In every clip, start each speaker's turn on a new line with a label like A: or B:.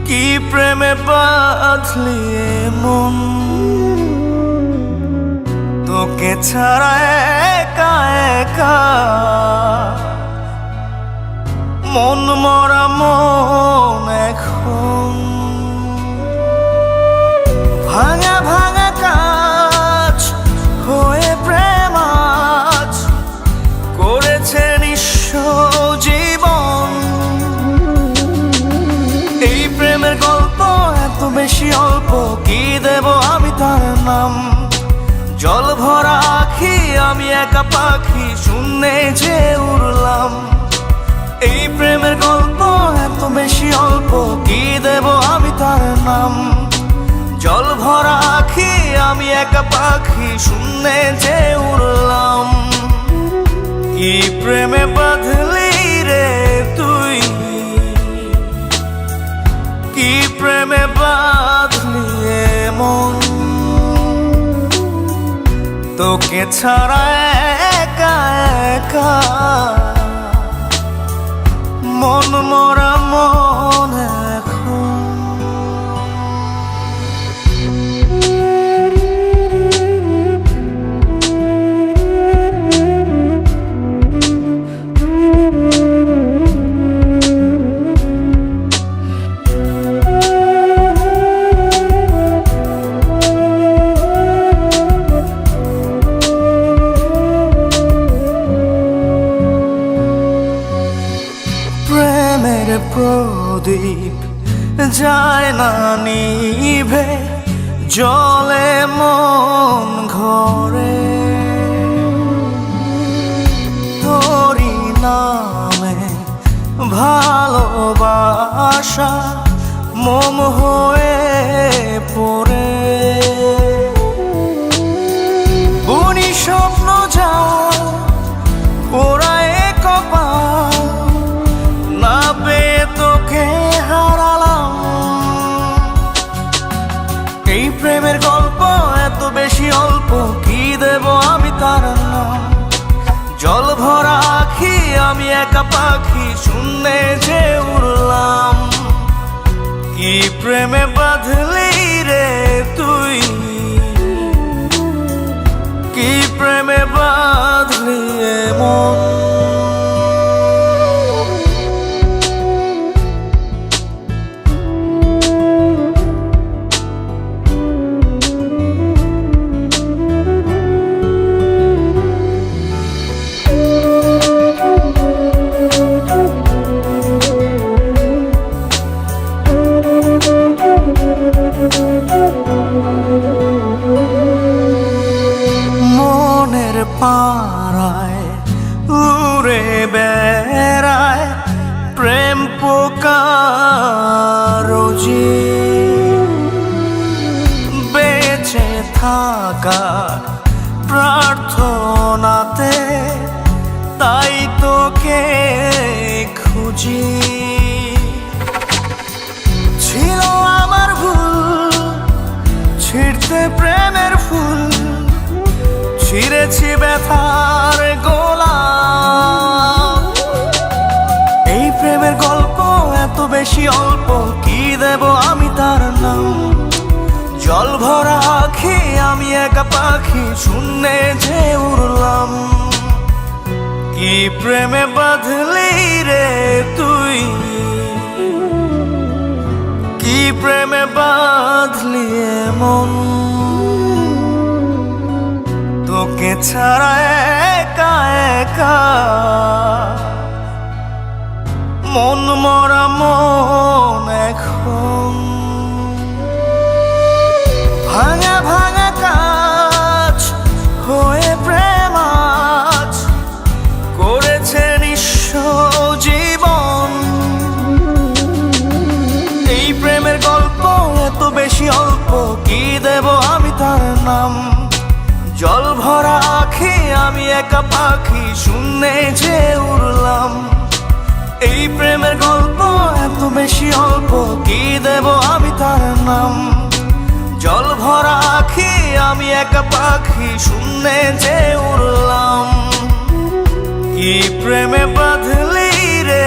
A: কি প্রেমে বাঁধলি মন, তোকে ছাড়া একা একা মন মরা মন এখন ভাঙা ভাঙা কাজ হয়ে প্রেম আজ করেছে নিঃস্ব জীবন। এই প্রেমের গল্প এত বেশি অল্প, কি দেব আমি তার নাম? জল ভরা আখি আমি একা পাখি, শূন্যে যে উড়লাম। এই প্রেমের গল্প এত বেশি অল্প, কি দেব আমি তার নাম? জল ভরা আখি আমি একা পাখি, শূন্যে যে উড়লাম। কি প্রেমে বাঁধলি রে তুই, কি প্রেমে বাঁধলি মন, তোকে ছাড়া একা একা মন মরা মন এখন। প্রেমের প্রদীপ যায় না নিভে, জলে মন ঘরে। তোরি নামে ভালোবাসা মোম হয়ে পড়ে। বুনি স্বপ্ন যা ওরায় কপাল, না পেয়ে তোকে হারালাম। এই প্রেমের গল্প এত বেশি অল্প, কি দেব আমি তার নাম? জল ভরা আখি আমি একা পাখি, শূন্যে যে উড়লাম। কি প্রেমে বাঁধলি রে তুই, কি প্রেমে বাঁধলি মন। মনের পাড়ায় উড়ে বেড়ায় প্রেম পোকা রোজি। বেঁচে থাকার প্রার্থনাতে তাই তোকে খুঁজি। ছিল আমার ভুল ছিঁড়তে প্রেমের ফুল, ছিঁড়েছি ব্যথার গোলাপ। এই প্রেমের গল্প এত বেশি অল্প, কি দেব আমি তার নাম? জল ভরা আখি আমি একা পাখি, শূন্যে যে উড়লাম। কি প্রেমে বাঁধলি রে তুই, কি প্রেমে বাঁধলি মন, তোকে ছাড়া একা একা মন মরা মন এখন। ভাঙা ভাঙা কাজ হয়ে প্রেম আজ করেছে নিঃস্ব জীবন। এই প্রেমের গল্প এত বেশি অল্প, কি দেব আমি তার নাম? জল ভরা আখি আমি একা পাখি, শূন্যে যে উড়লাম। এই প্রেমের গল্প এত বেশি অল্প, কি দেব আমি তার নাম? জল ভরা আখি আমি একা পাখি, শূন্যে যে উড়লাম। কি প্রেমে বাঁধলি রে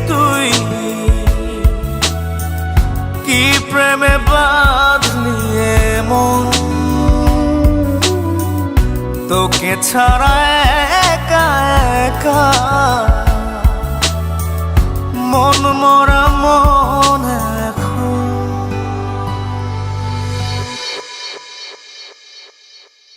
A: তুই, কি প্রেমে বাঁধলি মন, তোকে ছাড়া একা একা মন মরা মনে